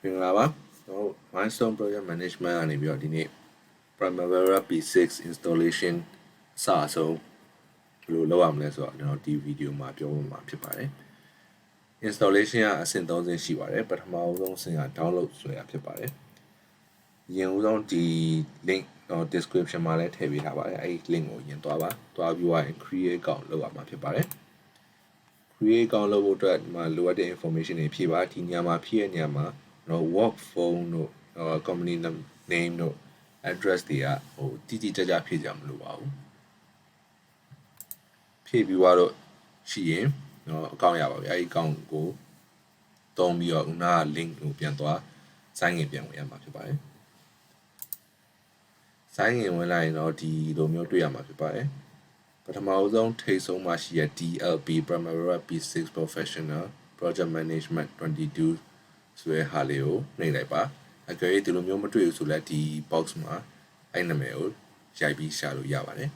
Primavera, Milestone Project Management ကနေပြီးတော့ဒီနေ့ Primavera P6 installation အစအဆုံးဘယ်လိုလုပ်ရမလဲဆိုတော့ကျွန်တော်ဒီဗီဒီယိုမှာပြောမှာဖြစ်ပါတယ် installation ကအဆင့်3ဆင့်ရှိပါတယ်ပထမဆုံးအဆင့်က download ဆိုတာဖြစ်ပါတယ်အရင်ဦးဆုံးဒီ link description မှာလည်းထည့်ပေးထားပါတယ်အဲ့ဒီ link ကိုရင်သွားပြီးရင် create account လုပ်ရမှာဖြစ်ပါတယ် create account လုပ်ဖို့အတွက်ဒီမှာလိုအပ်တဲ့ information တွေဖြည့်ပါဒီညမှာဖြည့်ရညမှာwork phone တို့company name တို့ address တွေကတိတိကျကျဖြည့်ကြမလို့ပါဘူးဖြည့်ပြီးတော့ရှိရင်အကောင့်ရပါပြီအဲဒီအကောင့်ကိုတုံးပြီးတော့ခုနက link ကိုပြန်သွား sign in ပြန်ဝင်ရမှာဖြစ်ပါတယ် sign in ဝင်လိုက်ရင်တော့ဒီလိုမျိုးတွေ့ရမှာဖြစ်ပါတယ်ပထမဆုံးထိပ်ဆုံးမှာရှိရ DLP Primavera P6 Professional Project Management 22ဆိုတဲ့ဟာလေးကိုနှိပ်လိုက်ပါအကယ်၍ဒီလိုမျိုးမတွေ့ဘူးဆိုလည်းဒီ box မှာအဲ့နာမည်ကိုရိုက်ပြီးရှာလို့ရပါတယ်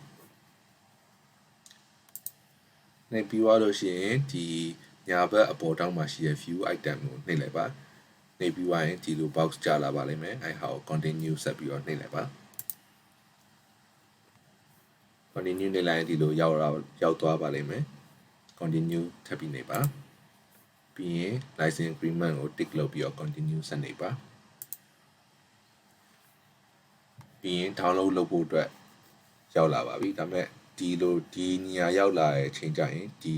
နှိပ်ပြီးသွားလို့ရှိရင်ဒီညာဘက်အပေါ်တောင်းမှာရှိတဲ့ view item ကိုနှိပ်လိုက်ပါနှိပ်ပြီးသွားရင်ဒီလို box ကြာလာပါလိမ့်မယ်အဲ့ဟာကို continue ဆက်ပြီးတော့နှိပ်လိုက်ပါ continue နှိပ်လိုက်ရင်ဒီလိုရောက်သွားပါလိမ့်မယ် continue ထပ်ပြီးနှိပ်ပါပြီးရင် license agreement ကို tick လုပ်ပြီးတော့ continue ဆက်နှိပ်ပါပြီးရင် download လုပ်ဖို့အတွက်ရောက်လာပါပြီဒါပေမဲ့ဒီနေရာရောက်လာတဲ့အချိန်ကျရင်ဒီ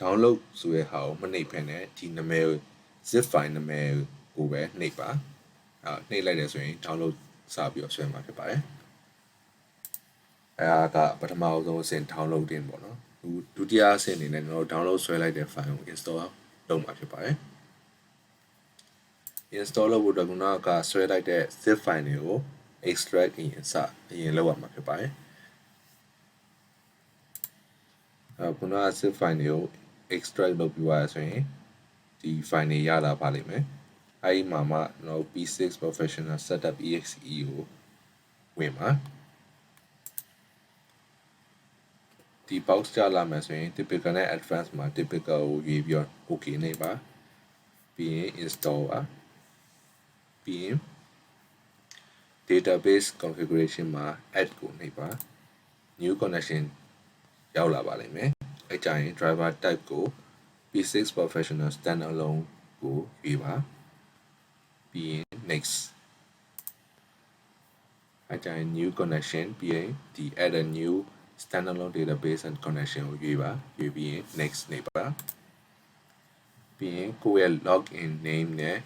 download ဆိုတဲ့ဟာကိုမနှိပ်ဖ ೇನೆ ဒီနာမည် zip file နာမည်ကိုပဲနှိပ်ပါနှိပ်လိုက်တယ်ဆိုရင် download စပြီးတော့ဆွဲမှာဖြစ်ပါတယ်အဲဒါကပထမဆုံးအဆင့် downloading ပေါ့နော်ဒုတိယအဆင့်အနေနဲ့ကျွန်တော် download ဆွဲလိုက်တဲ့ file ကို install လုပ်မှာဖြစ်ပါတယ် install လုပ်ဖို့အတွက်ခုနကဆွဲလိုက်တဲ့ zip file တွေကို extract အရင်လုပ်ရမှာဖြစ်ပါတယ်ခုနက zip file တွေကို extract လုပ်ပြီးသွားဆိုရင်ဒီ file တွေရလာပါလိမ့်မယ်အဲဒီမှာမှကျွန်တော် P6 professional setup exe ကိုဝင်ပါဒီ box ကြလာမယ်ဆိုရင် typical နဲ့ advanced မှာ typical ကိုရွေးပြီးတော့ okay နှိပ်ပါပြီးရင် install ပါပြီးရင် database configuration မှာ add ကိုနှိပ်ပါ new connection ရောက်လာပါလိမ့်မယ်အဲကြရင် driver type ကို P6 professional standalone ကိုရွေးပါပြီးရင် next အဲကြရင် new connection ပြီးရင်ဒီ add a new standalone database and connection ကိုရွေးပြီးရင် next နှိပ်ပါပြီးရင်ကိုယ့်ရဲ့ login name နဲ့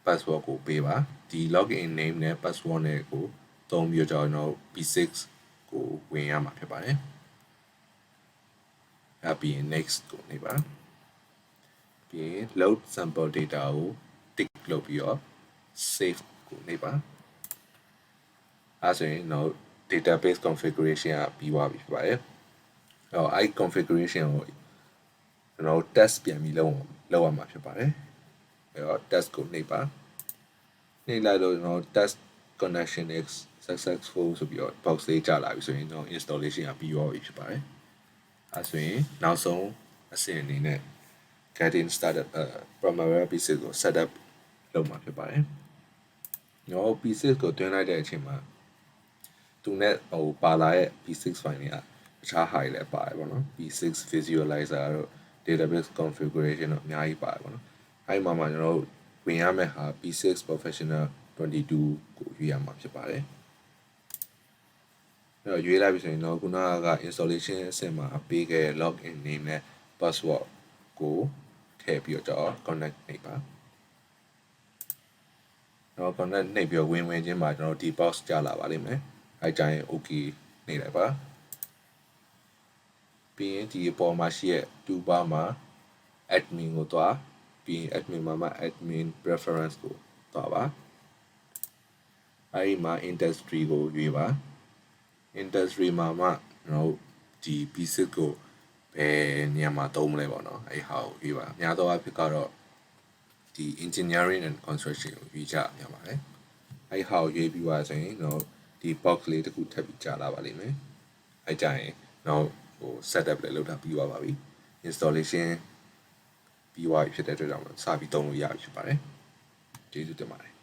password ကိုပေးပါဒီ login name နဲ့ password နဲ့ကိုသုံးပြီးတော့ကျွန်တော် P6 ကိုဝင်ရမှာဖြစ်ပါတယ်ပြီးရင် next ကိုနှိပ်ပါပြီးရင် load sample data ကို tick လုပ်ပြီးတော့ save ကိုနှိပ်ပါအဲဆိုရင်တော့ database configuration ကပြီးသွားပြီဖြစ်ပါတယ်အဲ့ configuration ကိုကျွန်တော် test ပြန်ပြီးလုပ်ရမှာဖြစ်ပါတယ်အဲ့တော့ test ကိုနှိပ်ပါနှိပ်လိုက်လို့ကျွန်တော် test connection is successful ဆိုပြီးတော့ box လေးကြာလာပြီဆိုရင်တော့ installation ကပြီးသွားပြီဖြစ်ပါတယ်အဲဆိုရင်နောက်ဆုံးအဆင့်အနေနဲ့ getting started Primavera P6 ကို setup လုပ်မှာဖြစ်ပါတယ်ကျွန်တော် P6 ကိုတွင်းလိုက်တဲ့အချိန်မှာသူနဲ့ပါလာရဲ့ P6 file တွေကတခြားဟာတွေလည်းပါတယ်ပေါ့နော် P6 visualizer တို့ database configuration တို့အများကြီးပါတယ်ပေါ့နော်အဲဒီမှာကျွန်တော်တို့ဝင်ရမယ့်ဟာ P6 professional 22ကိုရွေးရမှာဖြစ်ပါတယ်အဲ့တော့ရွေးလိုက်ပြီဆိုရင်တော့ခုနက installation အဆင့်မှာပေးခဲ့တဲ့ login name နဲ့ password ကိုထည့်ပြီးတော့ connect နှိပ်ပါတော့ connect နှိပ်ပြီးဝင်ချင်းမှာကျွန်တော်ဒီ box ကြာလာပါလိမ့်မယ်အဲကြရင် okay နှိပ်လိုက်ပါပြီးရင်ဒီအပေါ်မှာရှိတဲ့ toolbar မှာ admin ကိုတွားပြီးရင် admin မှာ admin preference ကိုတွားပါအဲဒီမှာ industry ကိုရွေးပါ industry မှာကျွန်တော်ဒီ P6 ကိုဘယ်နေရာမှာသုံးမလဲပေါ့နော်အဲဒီဟာကိုရွေးပါအများသောအားဖြင့်ကတော့ဒီ engineering and construction ကိုရွေးကြရပါတယ်အဲဒီဟာကိုရွေးပြီးသွားဆိုရင်တော့ဒီ box လေးတစ်ခုထပ်ပြီးကြာလာပါလိမ့်မယ်အဲကြရင်တော့setup လည်းလုပ်တာပြီးသွားပါပြီ installation ပြီးသွားပြီဖြစ်တဲ့အတွက်ကြောင့်စပြီးသုံးလို့ရပြီဖြစ်ပါတယ် ကျေးဇူးတင်ပါတယ်